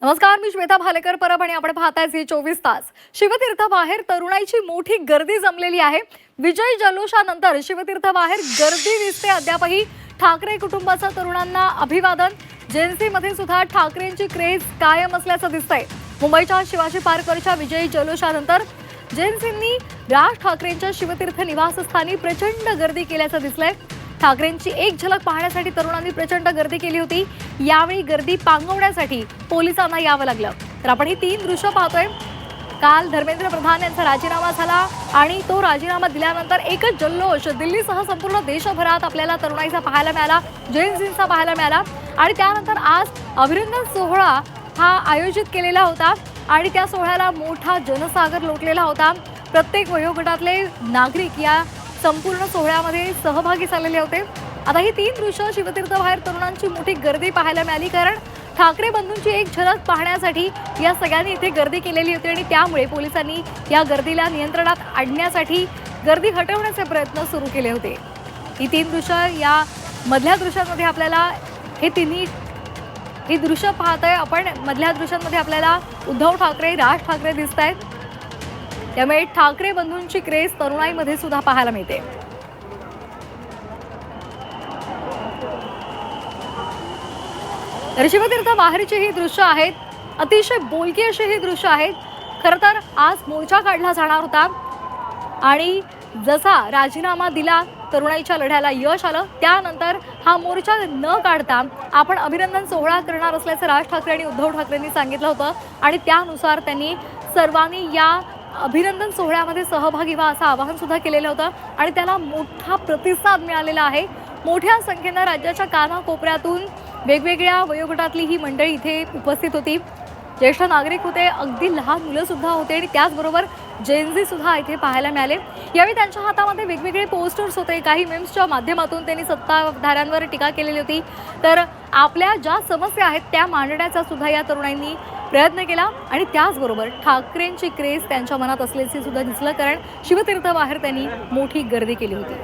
नमस्कार, मी श्वेता भालेकर परब आणि आपण पाहताय झी 24 तास. शिवतीर्थ बाहेर तरुणाईची मोठी गर्दी जमलेली आहे. विजय जल्लोषानंतर शिवतीर्थ बाहेर गर्दी दिसते. अद्यापही ठाकरे कुटुंबाचा तरुणांना अभिवादन. जेएनसीमध्ये सुद्धा ठाकरेंची क्रेज कायम असल्याचं दिसतंय. मुंबईच्या शिवाजी पार्कवरच्या विजयी जल्लोषानंतर जेएनसींनी राज ठाकरेंच्या शिवतीर्थ निवासस्थानी प्रचंड गर्दी केल्याचं दिसलंय. ठाकरेंची एक झलक पाहण्यासाठी तरुणांनी प्रचंड गर्दी केली होती. यावेळी गर्दी पांगवण्यासाठी पोलिसांना यावं लागलं. तर आपण ही 3 दृश्य पाहतोय. काल धर्मेंद्र प्रधान यांचा राजीनामा झाला आणि तो राजीनामा दिल्यानंतर एकच जल्लोष दिल्लीसह संपूर्ण देशभरात आपल्याला तरुणाईचा पाहायला मिळाला, जेएनसीचा पाहायला मिळाला. आणि त्यानंतर आज अभिनंदन सोहळा हा आयोजित केलेला होता आणि त्या सोहळ्याला मोठा जनसागर लोटलेला होता. प्रत्येक वयोगटातले नागरिक या संपूर्ण सोहळ्यामध्ये सहभागी झालेले होते. आता ही 3 दृश्य शिवतीर्थ बाहेर तरुणांची मोठी गर्दी पाहायला मिळाली, कारण ठाकरे बंधूंची एक झलक पाहण्यासाठी या सगळ्यांनी इथे गर्दी केलेली होती आणि त्यामुळे पोलिसांनी या गर्दीला नियंत्रणात आणण्यासाठी गर्दी हटवण्याचे प्रयत्न सुरू केले होते. ही 3 दृश्य या मधल्या दृश्यांमध्ये आपल्याला ही दृश्य पाहतोय आपण. मधल्या दृश्यांमध्ये आपल्याला उद्धव ठाकरे, राज ठाकरे दिसत आहेत. त्यामुळे ठाकरे बंधूंची क्रेज तरुणाईमध्ये सुद्धा पाहायला मिळते. तर शिवतीर्थ बाहेरची ही दृश्य आहेत. अतिशय बोलकी अशी ही दृश्य आहेत. खरं तर आज मोर्चा काढला जाणार होता आणि जसा राजीनामा दिला, तरुणाईच्या लढ्याला यश आलं, त्यानंतर हा मोर्चा न काढता आपण अभिनंदन सोहळा करणार असल्याचं राज ठाकरे आणि उद्धव ठाकरेंनी सांगितलं होतं आणि त्यानुसार त्यांनी सर्वांनी या अभिनंदन सोहळ्यामध्ये सहभागी व्हा असं आवाहन सुद्धा केलेलं होतं आणि त्याला मोठा प्रतिसाद मिळालेला आहे. मोठ्या संख्येनं राज्याच्या कानाकोपऱ्यातून वेगवेगळ्या वयोगटातली ही मंडळी इथे उपस्थित होती. ज्येष्ठ नागरिक होते, अगदी लहान मुलं सुद्धा होते आणि त्याचबरोबर जेएनझी सुद्धा इथे पाहायला मिळाले. यावेळी त्यांच्या हातामध्ये वेगवेगळे पोस्टर्स होते. काही मेम्सच्या माध्यमातून त्यांनी सत्ताधाऱ्यांवर टीका केलेली होती. तर आपल्या ज्या समस्या आहेत त्या मांडण्याचा सुद्धा या तरुणांनी प्रयत्न केला आणि त्याचबरोबर ठाकरेंची क्रेज त्यांच्या मनात असल्याचे सुद्धा दिसलं, कारण शिवतीर्थ बाहेर त्यांनी मोठी गर्दी केली होती.